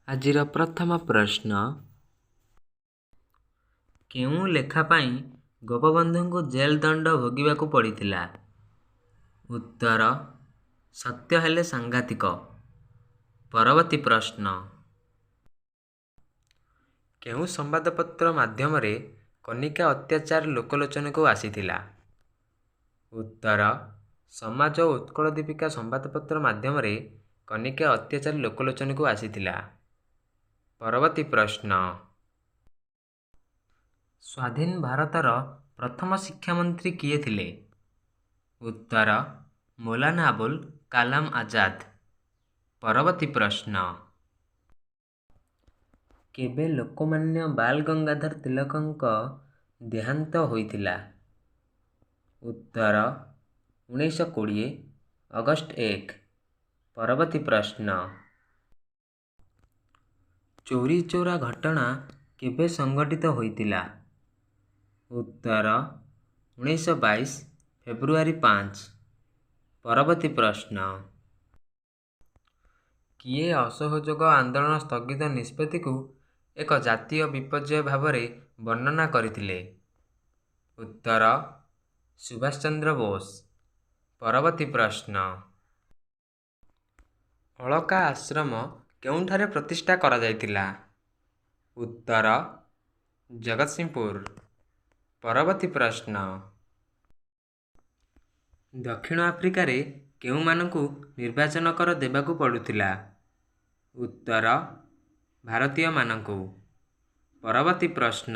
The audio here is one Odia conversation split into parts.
ଆଜିର ପ୍ରଥମ ପ୍ରଶ୍ନ, କେଉଁ ଲେଖା ପାଇଁ ଗୋପବନ୍ଧୁଙ୍କୁ ଜେଲ୍ ଦଣ୍ଡ ଭୋଗିବାକୁ ପଡ଼ିଥିଲା? ଉତ୍ତର, ସତ୍ୟ ହେଲେ ସାଂଘାତିକ। ପରବର୍ତ୍ତୀ ପ୍ରଶ୍ନ, କେଉଁ ସମ୍ବାଦପତ୍ର ମାଧ୍ୟମରେ କନିକା ଅତ୍ୟାଚାର ଲୋକଲୋଚନକୁ ଆସିଥିଲା? ଉତ୍ତର, ସମାଜ ଓ ଉତ୍କଳ ଦୀପିକା ସମ୍ବାଦପତ୍ର ମାଧ୍ୟମରେ କନିକା ଅତ୍ୟାଚାର ଲୋକଲୋଚନକୁ ଆସିଥିଲା। ପରବର୍ତ୍ତୀ ପ୍ରଶ୍ନ, ସ୍ୱାଧୀନ ଭାରତର ପ୍ରଥମ ଶିକ୍ଷାମନ୍ତ୍ରୀ କିଏ ଥିଲେ? ଉତ୍ତର, ମୌଲାନା ଆବୁଲ କାଲାମ ଆଜାଦ। ପରବର୍ତ୍ତୀ ପ୍ରଶ୍ନ, କେବେ ଲୋକମାନ୍ୟ ବାଲ ଗଙ୍ଗାଧର ତିଲକଙ୍କ ଦେହାନ୍ତ ହୋଇଥିଲା? ଉତ୍ତର, 1920 ଅଗଷ୍ଟ 1। ପରବର୍ତ୍ତୀ ପ୍ରଶ୍ନ, ଚୌରୀ ଚୌରା ଘଟଣା କେବେ ସଂଘଟିତ ହୋଇଥିଲା? ଉତ୍ତର, 1922 ଫେବୃଆରୀ 5। ପରବର୍ତ୍ତୀ ପ୍ରଶ୍ନ, କିଏ ଅସହଯୋଗ ଆନ୍ଦୋଳନ ସ୍ଥଗିତ ନିଷ୍ପତ୍ତିକୁ ଏକ ଜାତୀୟ ବିପର୍ଯ୍ୟୟ ଭାବରେ ବର୍ଣ୍ଣନା କରିଥିଲେ? ଉତ୍ତର, ସୁଭାଷ ଚନ୍ଦ୍ର ବୋଷ। ପରବର୍ତ୍ତୀ ପ୍ରଶ୍ନ, ଅଳକା ଆଶ୍ରମ କେଉଁଠାରେ ପ୍ରତିଷ୍ଠା କରାଯାଇଥିଲା? ଉତ୍ତର, ଜଗତସିଂହପୁର। ପରବର୍ତ୍ତୀ ପ୍ରଶ୍ନ, ଦକ୍ଷିଣ ଆଫ୍ରିକାରେ କେଉଁମାନଙ୍କୁ ନିର୍ବାଚନ କର ଦେବାକୁ ପଡ଼ୁଥିଲା? ଉତ୍ତର, ଭାରତୀୟମାନଙ୍କୁ। ପରବର୍ତ୍ତୀ ପ୍ରଶ୍ନ,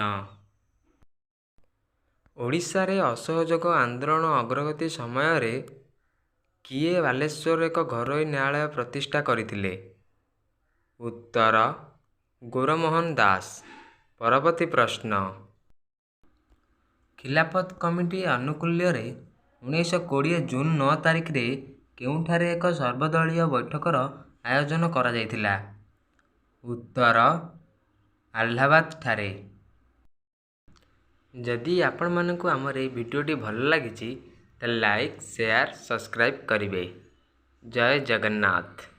ଓଡ଼ିଶାରେ ଅସହଯୋଗ ଆନ୍ଦୋଳନ ଅଗ୍ରଗତି ସମୟରେ କିଏ ବାଲେଶ୍ୱରରେ ଏକ ଘରୋଇ ନ୍ୟାୟାଳୟ ପ୍ରତିଷ୍ଠା କରିଥିଲେ? ଉତ୍ତର, ଗୌରମୋହନ ଦାସ। ପରବର୍ତ୍ତୀ ପ୍ରଶ୍ନ, ଖିଲାଫତ କମିଟି ଆନୁକୂଲ୍ୟରେ 1920 ଜୁନ୍ 9 ତାରିଖରେ କେଉଁଠାରେ ଏକ ସର୍ବଦଳୀୟ ବୈଠକର ଆୟୋଜନ କରାଯାଇଥିଲା? ଉତ୍ତର, ଆହ୍ଲାବାଦଠାରେ। ଯଦି ଆପଣମାନଙ୍କୁ ଆମର ଏହି ଭିଡ଼ିଓଟି ଭଲ ଲାଗିଛି ତାହେଲେ ଲାଇକ୍, ସେୟାର, ସବସ୍କ୍ରାଇବ୍ କରିବେ। ଜୟ ଜଗନ୍ନାଥ।